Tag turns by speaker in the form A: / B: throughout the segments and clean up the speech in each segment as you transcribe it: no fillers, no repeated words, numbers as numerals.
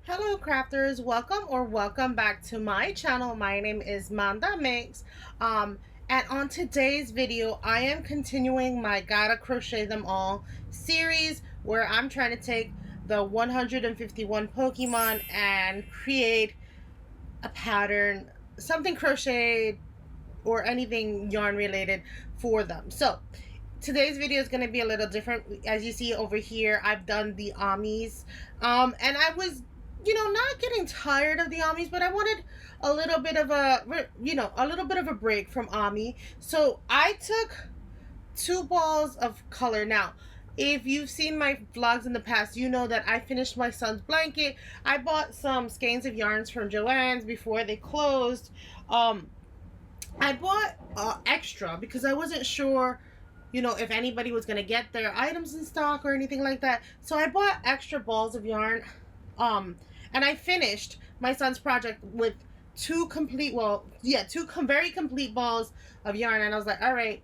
A: Hello crafters, welcome back to my channel. My name is Manda Makes. And on today's video I am continuing my Gotta Crochet Them All series, where I'm trying to take the 151 Pokemon and create a pattern, something crocheted or anything yarn related for them. So today's video is going to be a little different. As you see over here, I've done the Amis, and I was, not getting tired of the Amis, but I wanted a little bit of a break from Ami. So I took 2 balls of color. Now, if you've seen my vlogs in the past, you know that I finished my son's blanket. I bought some skeins of yarns from Joann's before they closed. I bought extra because I wasn't sure, if anybody was going to get their items in stock or anything like that. So I bought extra balls of yarn. And I finished my son's project with two very complete balls of yarn. And I was like, all right,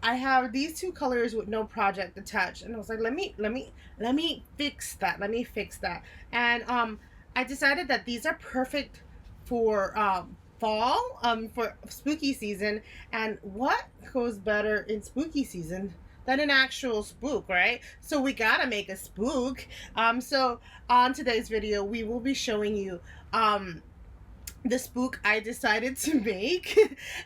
A: I have these 2 colors with no project attached. And I was like, let me fix that. Let me fix that. And I decided that these are perfect for fall, for spooky season. And what goes better in spooky season than an actual spook, right? So we gotta make a spook. So on today's video we will be showing you the spook I decided to make.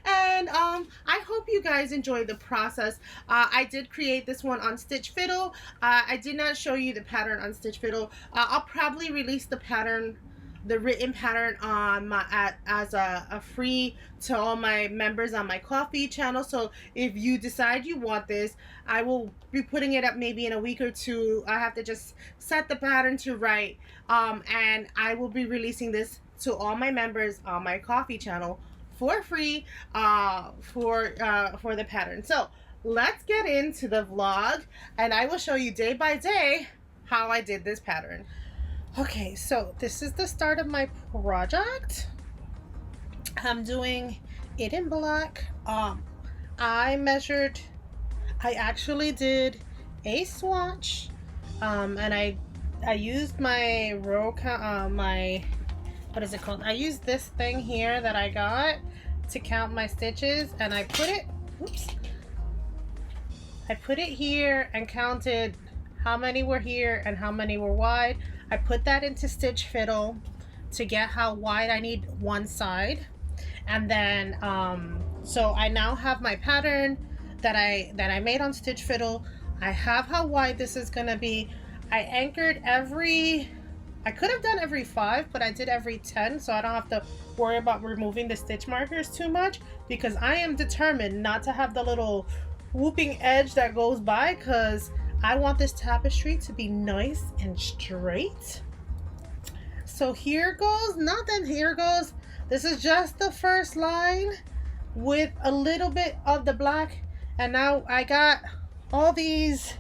A: And I hope you guys enjoy the process. I did create this one on Stitch Fiddle. I did not show you the pattern on Stitch Fiddle. I'll probably release the pattern, the written pattern, on my as a free to all my members on my coffee channel. So if you decide you want this, I will be putting it up maybe in a week or two. I have to just set the pattern to write, and I will be releasing this to all my members on my coffee channel for free, for the pattern. So let's get into the vlog, and I will show you day by day how I did this pattern. Okay, so this is the start of my project. I'm doing it in black. I actually did a swatch, and I used my row count, what is it called? I used this thing here that I got to count my stitches, and I put it here and counted how many were here and how many were wide. I put that into Stitch Fiddle to get how wide I need one side. And then so I now have my pattern that I made on Stitch Fiddle. I have how wide this is gonna be. I anchored I could have done every 5, but I did every 10, so I don't have to worry about removing the stitch markers too much, because I am determined not to have the little whooping edge that goes by, because I want this tapestry to be nice and straight. So here goes, this is just the first line with a little bit of the black. And now I got all these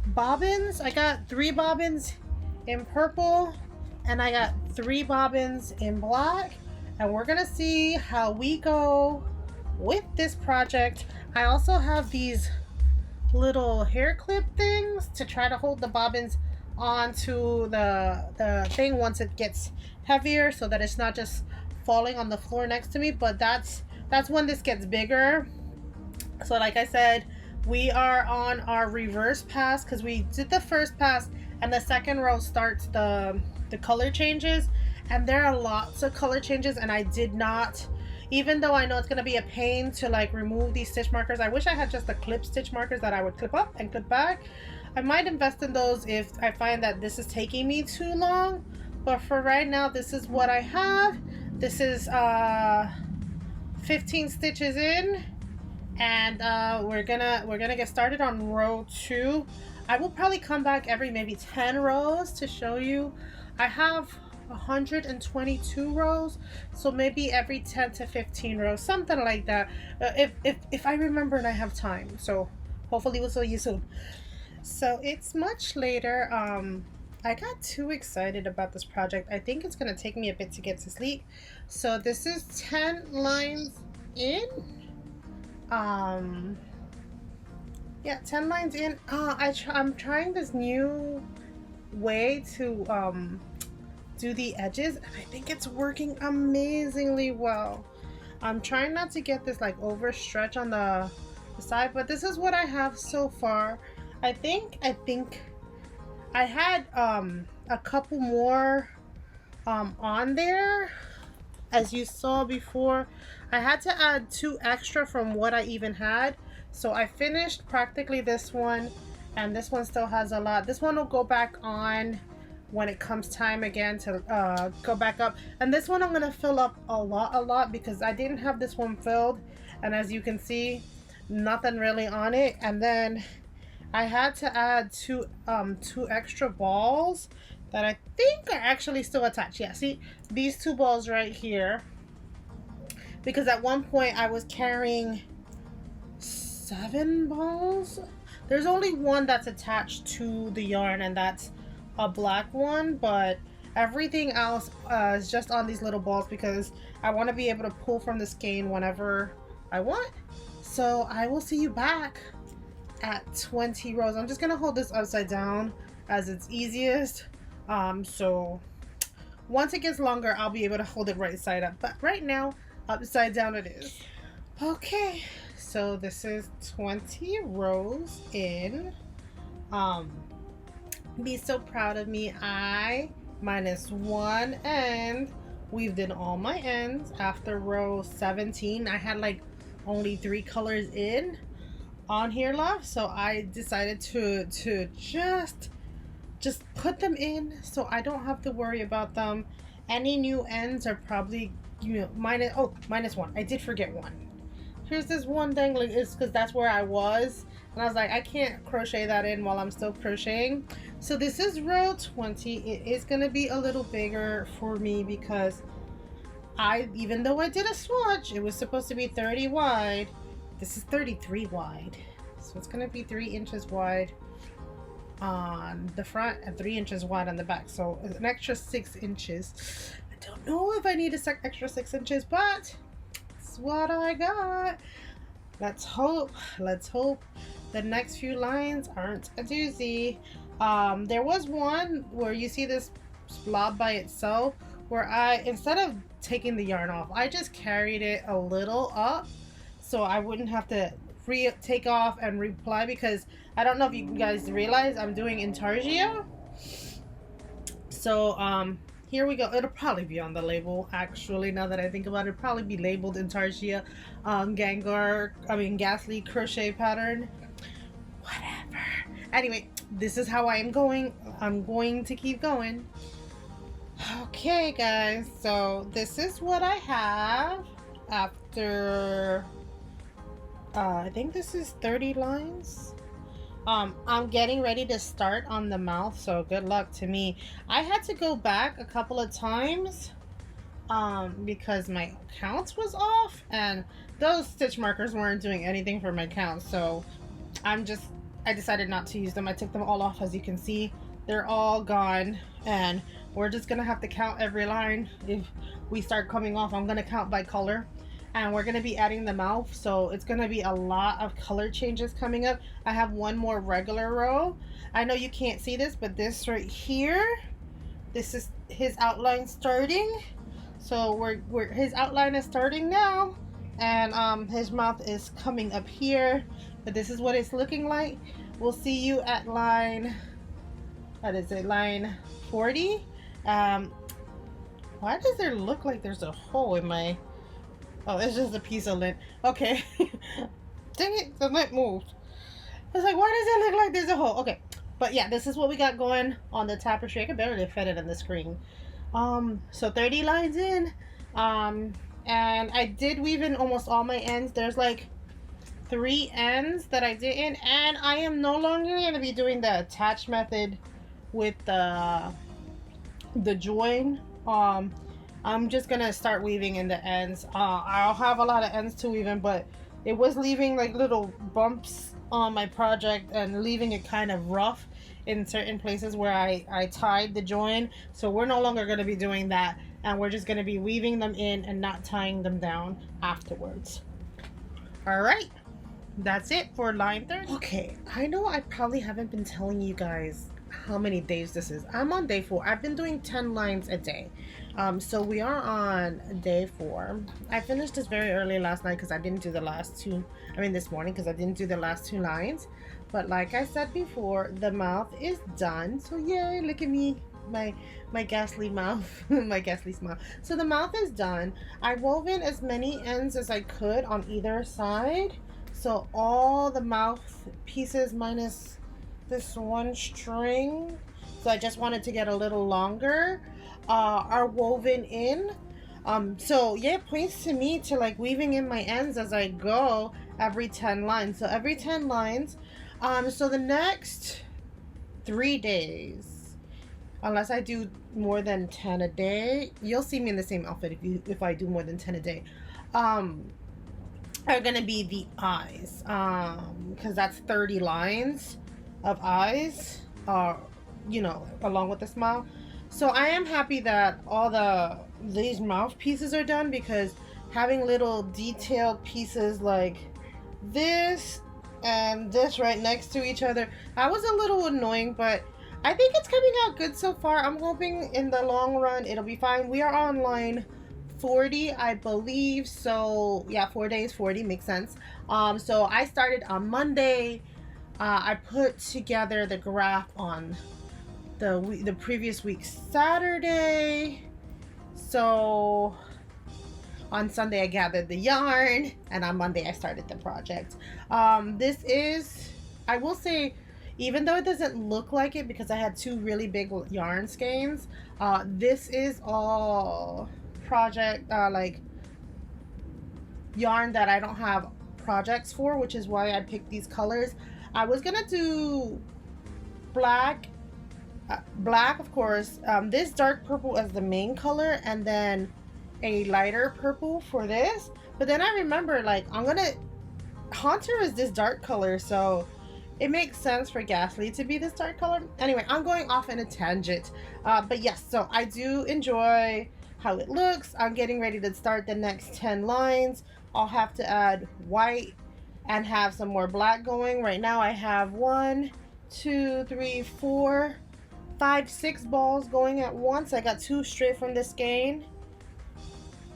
A: bobbins. I got 3 bobbins in purple, and I got 3 bobbins in black, and we're gonna see how we go with this project. I also have these little hair clip things to try to hold the bobbins onto the thing once it gets heavier, so that it's not just falling on the floor next to me. But that's when this gets bigger. So like I said, we are on our reverse pass, because we did the first pass and the second row starts the color changes, and there are lots of color changes. And I did not, even though I know it's going to be a pain to like remove these stitch markers, I wish I had just the clip stitch markers that I would clip up and clip back. I might invest in those if I find that this is taking me too long, but for right now this is what I have. This is 15 stitches in, and we're gonna get started on row 2. I will probably come back every maybe 10 rows to show you. I have 122 rows, so maybe every 10 to 15 rows, something like that, if I remember and I have time. So hopefully we'll see you soon. So it's much later. I got too excited about this project. I think it's gonna take me a bit to get to sleep. So this is 10 lines in. Yeah, 10 lines in. I'm trying this new way to do the edges, and I think it's working amazingly well. I'm trying not to get this like overstretch on the side, but this is what I have so far. I think I had a couple more on there. As you saw before, I had to add 2 extra from what I even had. So I finished practically this one, and this one still has a lot. This one will go back on when it comes time again to go back up. And this one I'm gonna fill up a lot because I didn't have this one filled, and as you can see, nothing really on it. And then I had to add two extra balls that I think are actually still attached. Yeah, see these 2 balls right here, because at one point I was carrying 7 balls. There's only one that's attached to the yarn, and that's a black one, but everything else is just on these little balls because I want to be able to pull from the skein whenever I want. So I will see you back at 20 rows. I'm just gonna hold this upside down as it's easiest. So once it gets longer, I'll be able to hold it right side up, but right now upside down it is. Okay, so this is 20 rows in. Be so proud of me. I minus 1 end, weaved in all my ends. After row 17, I had like only 3 colors in on here left, so I decided to just put them in so I don't have to worry about them. Any new ends are probably, you know, minus 1. I did forget 1. Here's this one dangling, it's because that's where I was, and I was like, I can't crochet that in while I'm still crocheting. So this is row 20. It is going to be a little bigger for me because even though I did a swatch, it was supposed to be 30 wide. This is 33 wide. So it's going to be 3 inches wide on the front and 3 inches wide on the back. So an extra 6 inches. I don't know if I need a extra 6 inches, but it's what I got. Let's hope the next few lines aren't a doozy. There was one where you see this blob by itself where I, instead of taking the yarn off, I just carried it a little up so I wouldn't have to take off and reply, because I don't know if you guys realize I'm doing Intarsia. So here we go. It'll probably be on the label, actually, now that I think about it. It'll probably be labeled Intarsia Gastly Crochet pattern, whatever. Anyway, this is how I am going. I'm going to keep going. Okay guys, so this is what I have after I think this is 30 lines. I'm getting ready to start on the mouth, so good luck to me. I had to go back a couple of times because my counts was off, and those stitch markers weren't doing anything for my counts, so I decided not to use them. I took them all off. As you can see, they're all gone, and we're just gonna have to count every line. If we start coming off, I'm gonna count by color, and we're gonna be adding the mouth, so it's gonna be a lot of color changes coming up. I have one more regular row. I know you can't see this, but this right here, this is his outline starting. So his outline is starting now, and his mouth is coming up here, but this is what it's looking like. We'll see you at line, what is it, line 40. Why does there look like there's a hole in my, oh, it's just a piece of lint. Okay. Dang it, the lint moved. I was like, why does it look like there's a hole? Okay, but yeah, this is what we got going on the tapestry. I can barely fit it in the screen. So 30 lines in, and I did weave in almost all my ends. There's like 3 ends that I didn't, and I am no longer going to be doing the attach method with the join. I'm just gonna start weaving in the ends. I'll have a lot of ends to weave in, but it was leaving like little bumps on my project and leaving it kind of rough in certain places where I tied the join. So we're no longer going to be doing that, and we're just going to be weaving them in and not tying them down afterwards. All right, that's it for line 30. Okay, I know I probably haven't been telling you guys how many days this is. I'm on day 4. I've been doing 10 lines a day. So we are on day 4. I finished this very early last night because I didn't do the last 2. I mean this morning because I didn't do the last 2 lines. But like I said before, the mouth is done. So yay, look at me. My ghastly mouth. My ghastly smile. So the mouth is done. I wove in as many ends as I could on either side. So all the mouth pieces minus this one string, so I just wanted to get a little longer, are woven in. So yeah, it points to me to like weaving in my ends as I go every 10 lines. So every 10 lines. So the next 3 days, unless I do more than 10 a day, you'll see me in the same outfit if I do more than 10 a day, are gonna be the eyes, because that's 30 lines of eyes, you know, along with the smile. So I am happy that all these mouth pieces are done, because having little detailed pieces like this and this right next to each other, that was a little annoying, but I think it's coming out good so far. I'm hoping in the long run it'll be fine. We are on line 40, I believe. So yeah, 4 days, 40 makes sense. So I started on Monday. I put together the graph on the previous week Saturday. So on Sunday I gathered the yarn, and on Monday I started the project. This is, I will say, even though it doesn't look like it because I had 2 really big yarn skeins, this is all project, like yarn that I don't have projects for, which is why I picked these colors. I was gonna do black, of course, this dark purple as the main color, and then a lighter purple for this. But then I remember, like, Haunter is this dark color, so it makes sense for Gastly to be this dark color. Anyway, I'm going off in a tangent. But yes, so I do enjoy how it looks. I'm getting ready to start the next 10 lines. I'll have to add white and have some more black going. Right now I have 1, 2, 3, 4, 5, 6 balls going at once. I got 2 straight from the skein.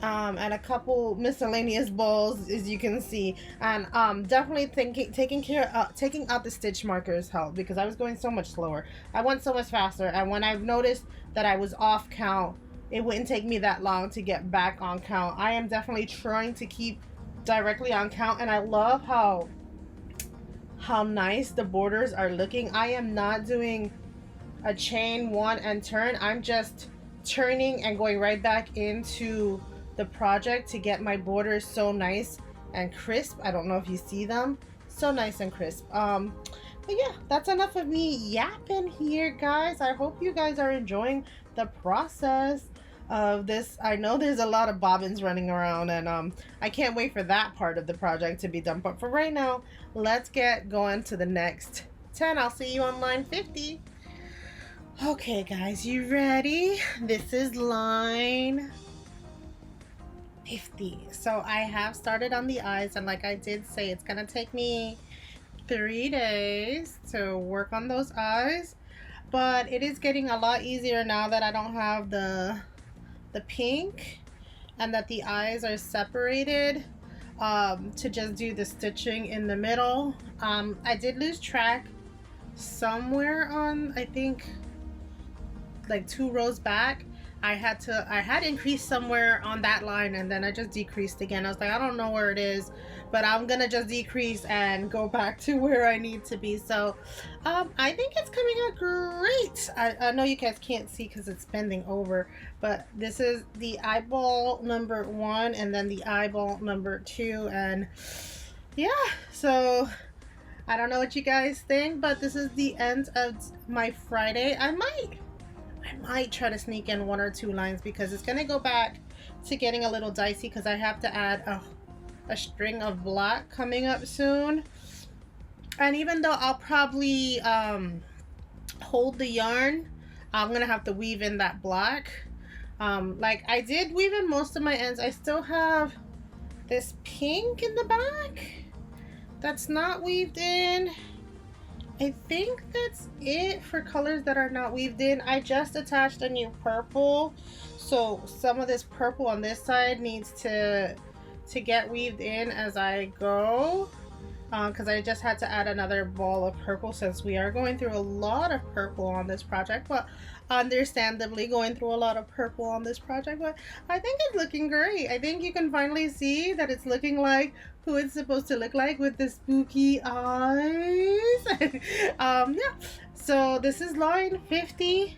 A: And a couple miscellaneous balls, as you can see. And definitely taking out the stitch markers helped, because I was going so much slower. I went so much faster, and when I've noticed that I was off count, it wouldn't take me that long to get back on count. I am definitely trying to keep directly on count, and I love how nice the borders are looking. I am not doing a chain 1 and turn. I'm just turning and going right back into the project to get my borders so nice and crisp. I don't know if you see them, so nice and crisp. But yeah, that's enough of me yapping here, guys. I hope you guys are enjoying the process of this. I know there's a lot of bobbins running around, and I can't wait for that part of the project to be done. But for right now, let's get going to the next 10. I'll see you on line 50. Okay guys, you ready? This is line 50. So I have started on the eyes, and like I did say, it's gonna take me 3 days to work on those eyes, but it is getting a lot easier now that I don't have the pink and that the eyes are separated, to just do the stitching in the middle. I did lose track somewhere on, I think, like 2 rows back. I had increased somewhere on that line, and then I just decreased again. I was like, I don't know where it is, but I'm gonna just decrease and go back to where I need to be. So I think it's coming out great. I know you guys can't see because it's bending over, but this is the eyeball number 1 and then the eyeball number 2, and yeah, so I don't know what you guys think, but this is the end of my Friday. I might try to sneak in 1 or 2 lines, because it's gonna go back to getting a little dicey because I have to add a string of black coming up soon. And even though I'll probably hold the yarn, I'm gonna have to weave in that black. Like I did weave in most of my ends. I still have this pink in the back that's not weaved in, I think that's it for colors that are not weaved in. I just attached a new purple, so some of this purple on this side needs to get weaved in as I go, because I just had to add another ball of purple since we are going through a lot of purple on this project, but understandably going through a lot of purple on this project, but I think it's looking great. I think you can finally see that it's looking like who it's supposed to look like with the spooky eyes. Yeah, so this is line 50.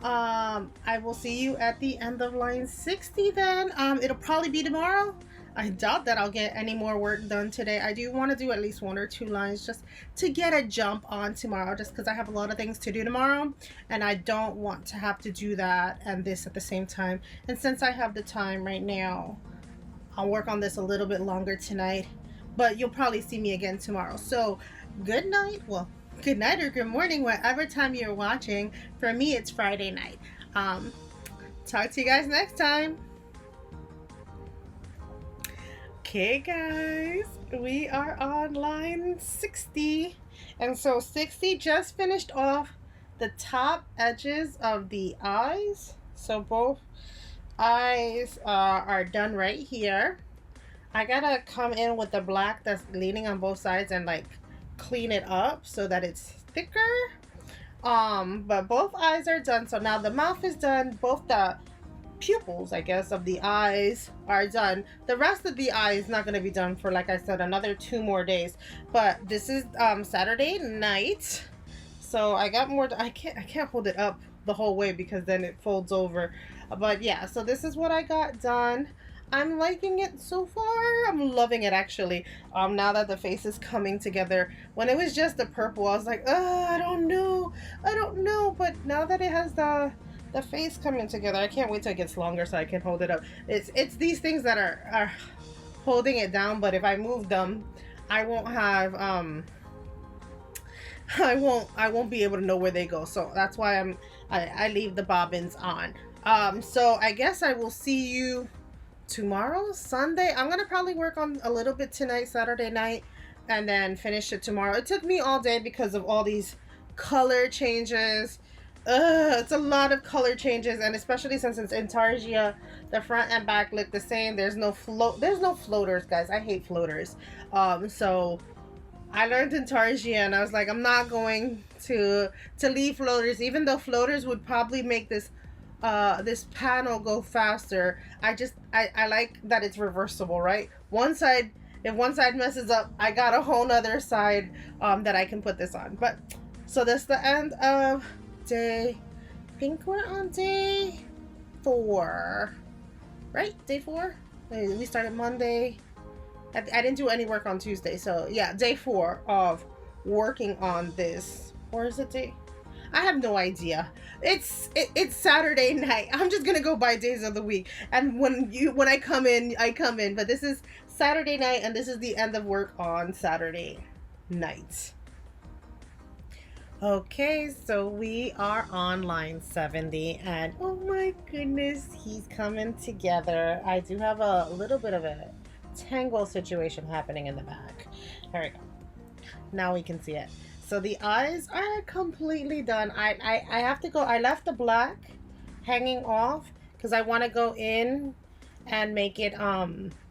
A: I will see you at the end of line 60 then. It'll probably be tomorrow. I doubt that I'll get any more work done today. I do want to do at least 1 or 2 lines just to get a jump on tomorrow, just because I have a lot of things to do tomorrow and I don't want to have to do that and this at the same time. And since I have the time right now, I'll work on this a little bit longer tonight, but you'll probably see me again tomorrow. So good night. Well, good night or good morning, whatever time you're watching. For me, it's Friday night. Talk to you guys next time. Okay guys, we are on line 60, and so 60 just finished off the top edges of the eyes. So both eyes are done right here. I gotta come in with the black that's leaning on both sides and like clean it up so that it's thicker. But both eyes are done. So now the mouth is done, both the pupils, I guess, of the eyes are done. The rest of the eye is not going to be done for, like I said, another 2 more days. But this is Saturday night, so I got more. I can't hold it up the whole way because then it folds over. But yeah, so this is what I got done. I'm liking it so far. I'm loving it actually. Now that the face is coming together. When it was just the purple, I was like, oh, I don't know. But now that it has the face coming together, I can't wait till it gets longer so I can hold it up. It's these things that are holding it down, but if I move them, I won't have I won't be able to know where they go. So that's why I leave the bobbins on. So I guess I will see you tomorrow, Sunday. I'm gonna probably work on a little bit tonight, Saturday night, and then finish it tomorrow. It took me all day because of all these color changes. It's a lot of color changes, and especially since it's Intarsia, the front and back look the same. There's no floaters, guys. I hate floaters. So I learned Intarsia and I was like, I'm not going to leave floaters, even though floaters would probably make this this panel go faster. I like that it's reversible, right? If one side messes up, I got a whole nother side that I can put this on. But so that's the end of day, I think we're on day 4, right? Day 4. We started Monday. I didn't do any work on Tuesday, so yeah, day 4 of working on this. Or is it day? I have no idea. It's Saturday night. I'm just gonna go by days of the week, and when I come in, I come in. But this is Saturday night, and this is the end of work on Saturday night. Okay, so we are on line 70, and oh my goodness, he's coming together. I do have a little bit of a tangle situation happening in the back. There we go. Now we can see it. So the eyes are completely done. I have to go. I left the black hanging off because I want to go in and make it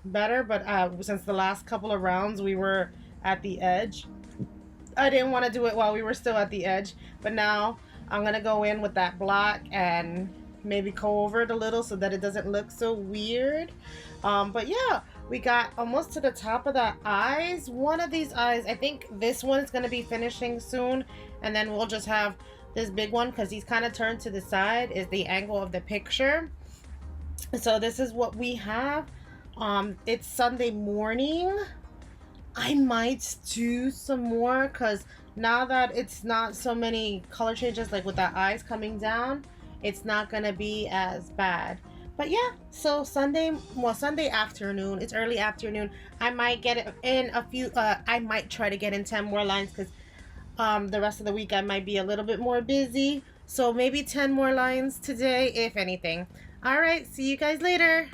A: better. But since the last couple of rounds we were at the edge, I didn't want to do it while we were still at the edge. But now I'm gonna go in with that black and maybe go over it a little so that it doesn't look so weird. But yeah, we got almost to the top of the eyes. One of these eyes, I think this one is going to be finishing soon, and then we'll just have this big one because he's kind of turned to the side is the angle of the picture. So this is what we have. It's Sunday morning. I might do some more because now that it's not so many color changes, like with the eyes coming down, it's not going to be as bad. But yeah, so Sunday afternoon, it's early afternoon. I might get it in a few, I might try to get in 10 more lines because the rest of the week I might be a little bit more busy. So maybe 10 more lines today, if anything. All right, see you guys later.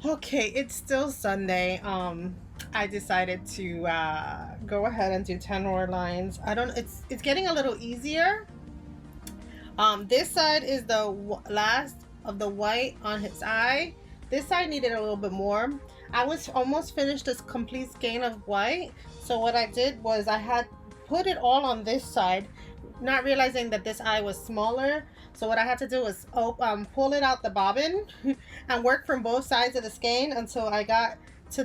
A: Okay, it's still Sunday. I decided to go ahead and do 10 more lines. I don't, it's getting a little easier. This side is the last of the white on his eye. This side needed a little bit more. I was almost finished this complete skein of white. So what I did was I had put it all on this side, not realizing that this eye was smaller. So what I had to do was pull it out the bobbin and work from both sides of the skein until I got to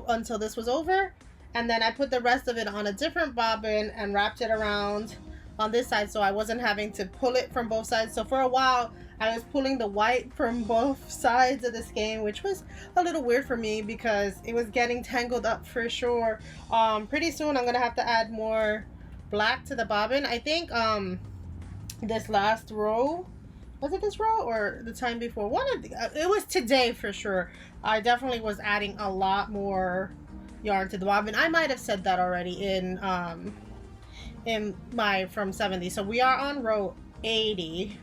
A: until this was over. And then I put the rest of it on a different bobbin and wrapped it around on this side, so I wasn't having to pull it from both sides. So for a while I was pulling the white from both sides of the skein, which was a little weird for me because it was getting tangled up for sure. Pretty soon I'm gonna have to add more black to the bobbin. I think this last row, was it this row or the time before? It was today for sure. I definitely was adding a lot more yarn to the bobbin. I might have said that already in my from 70. So we are on row 80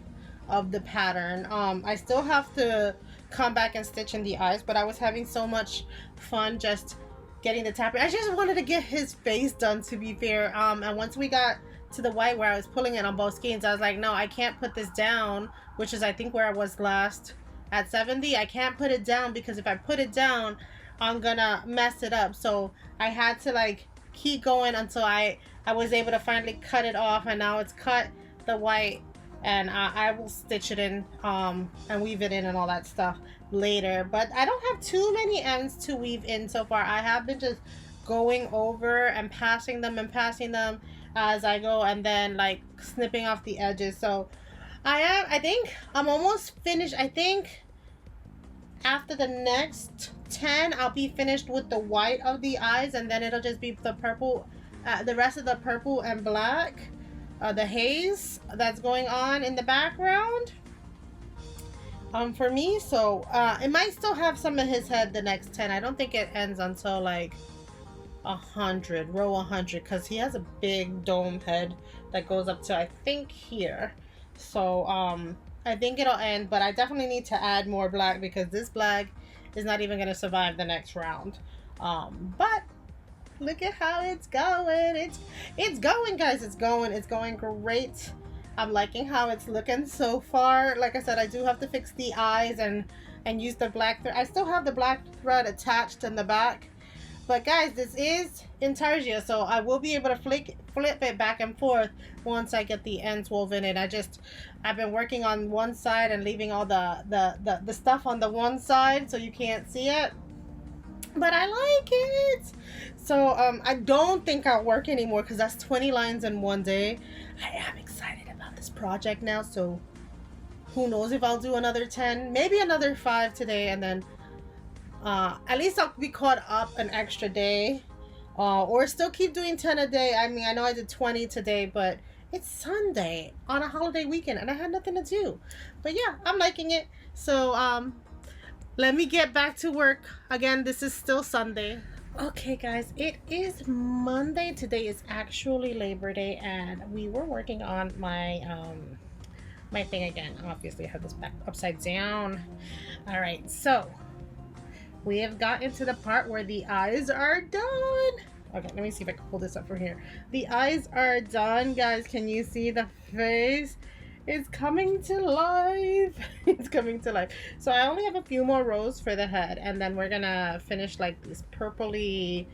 A: of the pattern. I still have to come back and stitch in the eyes, but I was having so much fun just getting the tapestry. I just wanted to get his face done, to be fair. And once we got to the white where I was pulling it on both skeins, I was like, no, I can't put this down, which is I think where I was last at 70. I can't put it down because if I put it down, I'm gonna mess it up. So I had to like keep going until I was able to finally cut it off, and now it's cut, the white, and I will stitch it in and weave it in and all that stuff later. But I don't have too many ends to weave in so far. I have been just going over and passing them as I go, and then like snipping off the edges. So I think I'm almost finished. I think after the next 10 I'll be finished with the white of the eyes, and then it'll just be the purple, the rest of the purple and black, the haze that's going on in the background for me. So it might still have some of his head the next 10. I don't think it ends until like 100, row 100, because he has a big dome head that goes up to I think here. So I think it'll end, but I definitely need to add more black because this black is not even going to survive the next round. But look at how it's going. It's going, guys. It's going great. I'm liking how it's looking so far. Like I said, I do have to fix the eyes and use the black thread. I still have the black thread attached in the back. But guys, this is Intarsia, so I will be able to flip it back and forth once I get the ends woven in. I've been working on one side and leaving all the stuff on the one side so you can't see it. But I like it. So I don't think I'll work anymore because that's 20 lines in one day. I am excited about this project now, so who knows if I'll do another 10, maybe another 5 today, and then at least I'll be caught up an extra day, or still keep doing 10 a day. I mean, I know I did 20 today, but it's Sunday on a holiday weekend and I had nothing to do. But yeah, I'm liking it. So let me get back to work. Again, this is still Sunday. Okay guys, it is Monday. Today is actually Labor Day, and we were working on my my thing again. Obviously I have this back upside down. All right, so we have gotten to the part where the eyes are done. Okay, let me see if I can pull this up from here. The eyes are done, guys. Can you see the face? It's coming to life. It's coming to life. So I only have a few more rows for the head, and then we're gonna finish like these purpley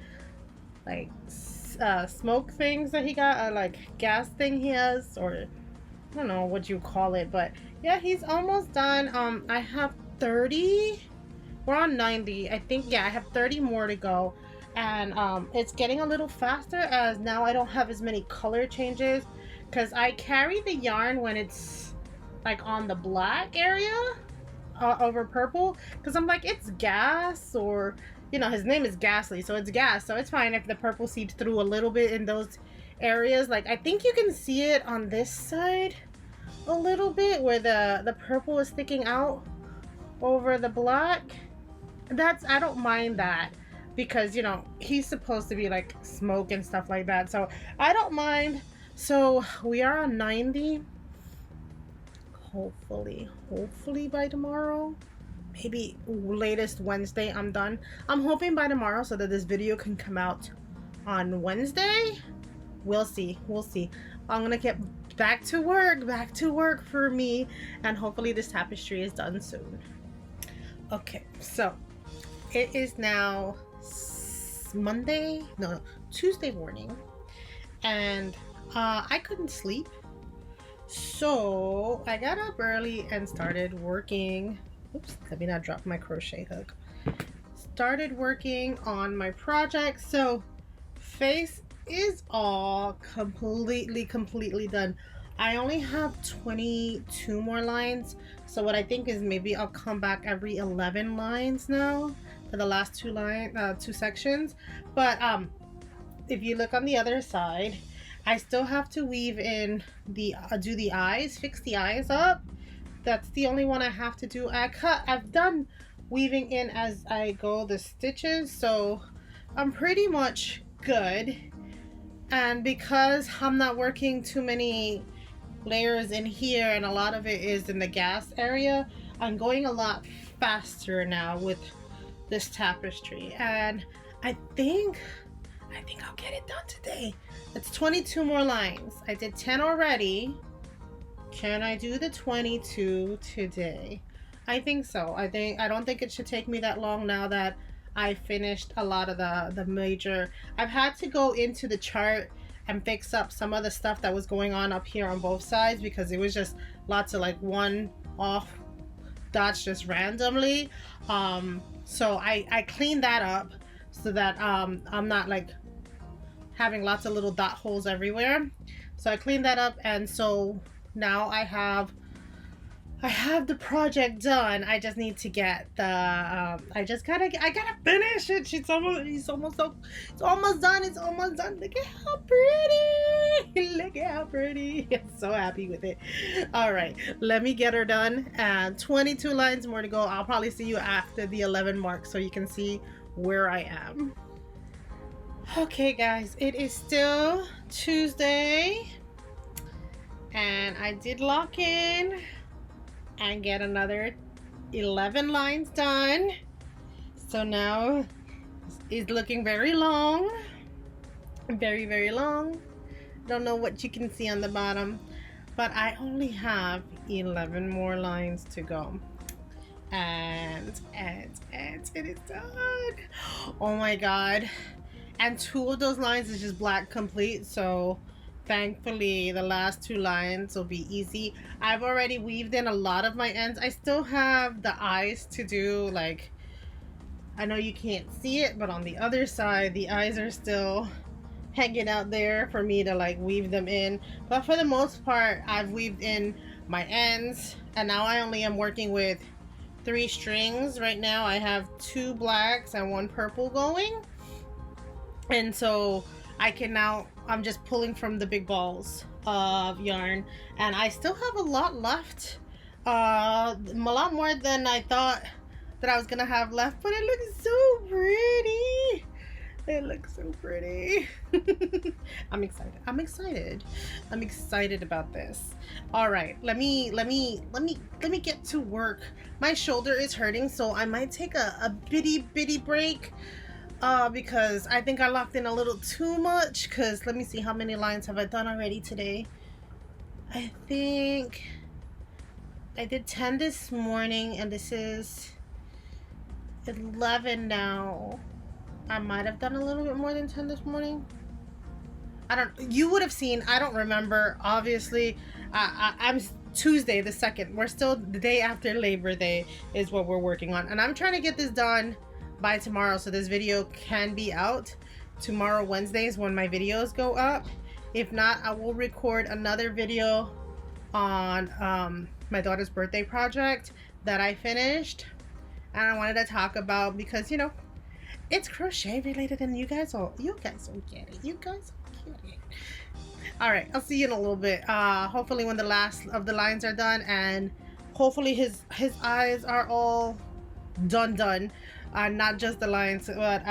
A: like smoke things that he got, like gas thing he has, or I don't know what you call it, but yeah, he's almost done. I have 30. We're on 90, I think. Yeah, I have 30 more to go, and it's getting a little faster as now I don't have as many color changes because I carry the yarn when it's like on the black area over purple, because I'm like, it's gas, or you know, his name is Gastly, so it's gas, so it's fine if the purple seeps through a little bit in those areas. Like I think you can see it on this side a little bit where the purple is sticking out over the black. I don't mind that because, you know, he's supposed to be like smoke and stuff like that, so I don't mind. So we are on 90. Hopefully by tomorrow, maybe latest Wednesday I'm done. I'm hoping by tomorrow so that this video can come out on Wednesday. We'll see. We'll see. I'm gonna get back to work for me, and hopefully this tapestry is done soon. Okay, so it is now Tuesday morning, and I couldn't sleep, so I got up early and started working. Oops, let me not drop my crochet hook. Started working on my project. So face is all completely done. I only have 22 more lines, so what I think is maybe I'll come back every 11 lines now for the last two sections. But if you look on the other side, I still have to weave in the do the eyes, fix the eyes up. That's the only one I have to do. I've done weaving in as I go the stitches, so I'm pretty much good. And because I'm not working too many layers in here and a lot of it is in the gas area, I'm going a lot faster now with this tapestry, and I think I'll get it done today. It's 22 more lines. I did 10 already. Can I do the 22 today? I think so. I don't think it should take me that long now that I finished a lot of the major. I've had to go into the chart and fix up some of the stuff that was going on up here on both sides, because it was just lots of like one off dots just randomly. So I cleaned that up so that I'm not like having lots of little dot holes everywhere. So I cleaned that up, and so now I have the project done. I just need to get the I gotta finish it. It's almost done. Look at how pretty. Look at how pretty. I'm so happy with it. All right, let me get her done, and 22 lines more to go. I'll probably see you after the 11 mark so you can see where I am. Okay guys, it is still Tuesday, and I did lock in and get another 11 lines done. So now it's looking very long, very long. Don't know what you can see on the bottom, but I only have 11 more lines to go, and it is done. Oh my god. And 2 of those lines is just black complete, so thankfully the last 2 lines will be easy. I've already weaved in a lot of my ends. I still have the eyes to do. Like, I know you can't see it, but on the other side the eyes are still hanging out there for me to like weave them in. But for the most part, I've weaved in my ends, and now I only am working with 3 strings. Right now I have 2 blacks and 1 purple going. And so I'm just pulling from the big balls of yarn, and I still have a lot left, a lot more than I thought that I was gonna have left, but it looks so pretty. It looks so pretty. I'm excited about this. All right, let me get to work. My shoulder is hurting, so I might take a bitty break. Because I think I locked in a little too much. Because let me see, how many lines have I done already today? I think I did 10 this morning, and this is 11 now. I might have done a little bit more than 10 this morning. You would have seen, I don't remember, obviously. I'm Tuesday the 2nd. We're still the day after Labor Day is what we're working on, and I'm trying to get this done by tomorrow, so this video can be out tomorrow. Wednesday is when my videos go up. If not, I will record another video on my daughter's birthday project that I finished, and I wanted to talk about, because you know it's crochet related, and you guys will get it. All right, I'll see you in a little bit. Hopefully when the last of the lines are done, and hopefully his eyes are all done. Not just the lines, but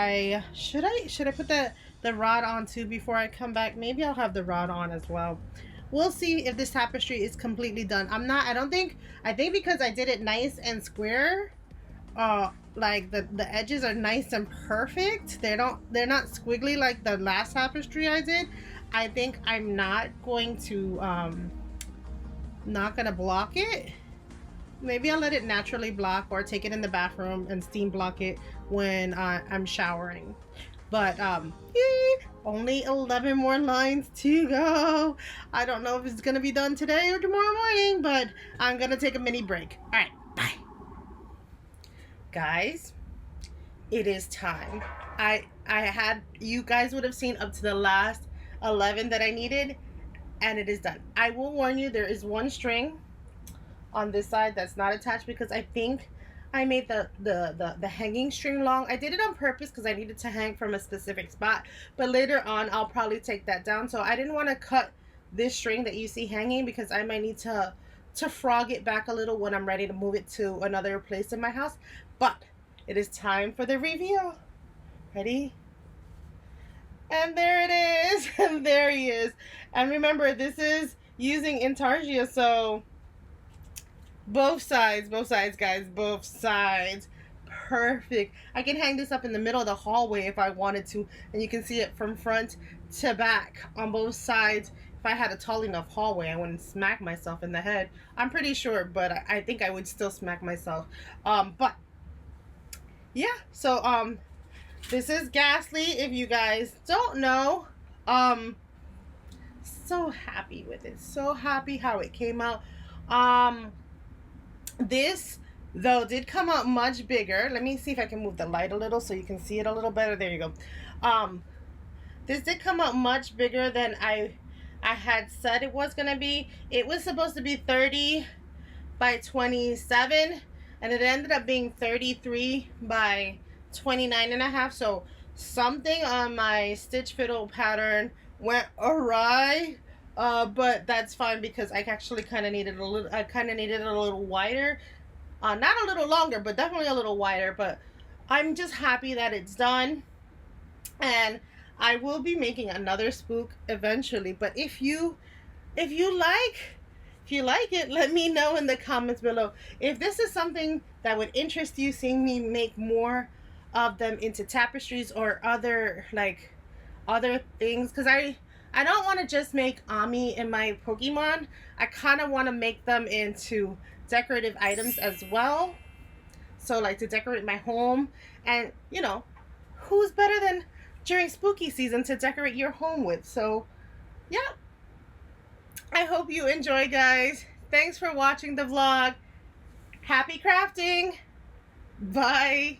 A: should I put the rod on too before I come back? Maybe I'll have the rod on as well. We'll see if this tapestry is completely done. I think because I did it nice and square, like the edges are nice and perfect. They're not squiggly like the last tapestry I did. I think I'm not going to block it. Maybe I'll let it naturally block, or take it in the bathroom and steam block it when I'm showering. But only 11 more lines to go. I don't know if it's gonna be done today or tomorrow morning, but I'm gonna take a mini break. All right, bye. Guys, it is time. I had, you guys would have seen up to the last 11 that I needed, and it is done. I will warn you, there is one string on this side that's not attached because I think I made the hanging string long. I did it on purpose because I needed to hang from a specific spot, but later on I'll probably take that down. So I didn't want to cut this string that you see hanging because I might need to frog it back a little when I'm ready to move it to another place in my house. But it is time for the reveal. Ready? And there it is. And there he is. And remember, this is using Intarsia, so both sides, guys, both sides. Perfect. I can hang this up in the middle of the hallway if I wanted to, and you can see it from front to back on both sides. If I had a tall enough hallway, I wouldn't smack myself in the head. I'm pretty sure, but I think I would still smack myself. But yeah, so this is Gastly, if you guys don't know. So happy with it. So happy how it came out. This though did come out much bigger. Let me see if I can move the light a little so you can see it a little better. There you go. This did come out much bigger than I had said it was gonna be. It was supposed to be 30 by 27, and it ended up being 33 by 29 and a half. So something on my stitch fiddle pattern went awry, but that's fine because I actually kind of needed a little. I kind of needed it a little wider, not a little longer, but definitely a little wider. But I'm just happy that it's done, and I will be making another spook eventually. But if you like it, let me know in the comments below. If this is something that would interest you, seeing me make more of them into tapestries or other things, because I don't want to just make Ami and my Pokemon. I kind of want to make them into decorative items as well. So like to decorate my home, and you know, who's better than during spooky season to decorate your home with? So yeah, I hope you enjoy, guys. Thanks for watching the vlog. Happy crafting. Bye.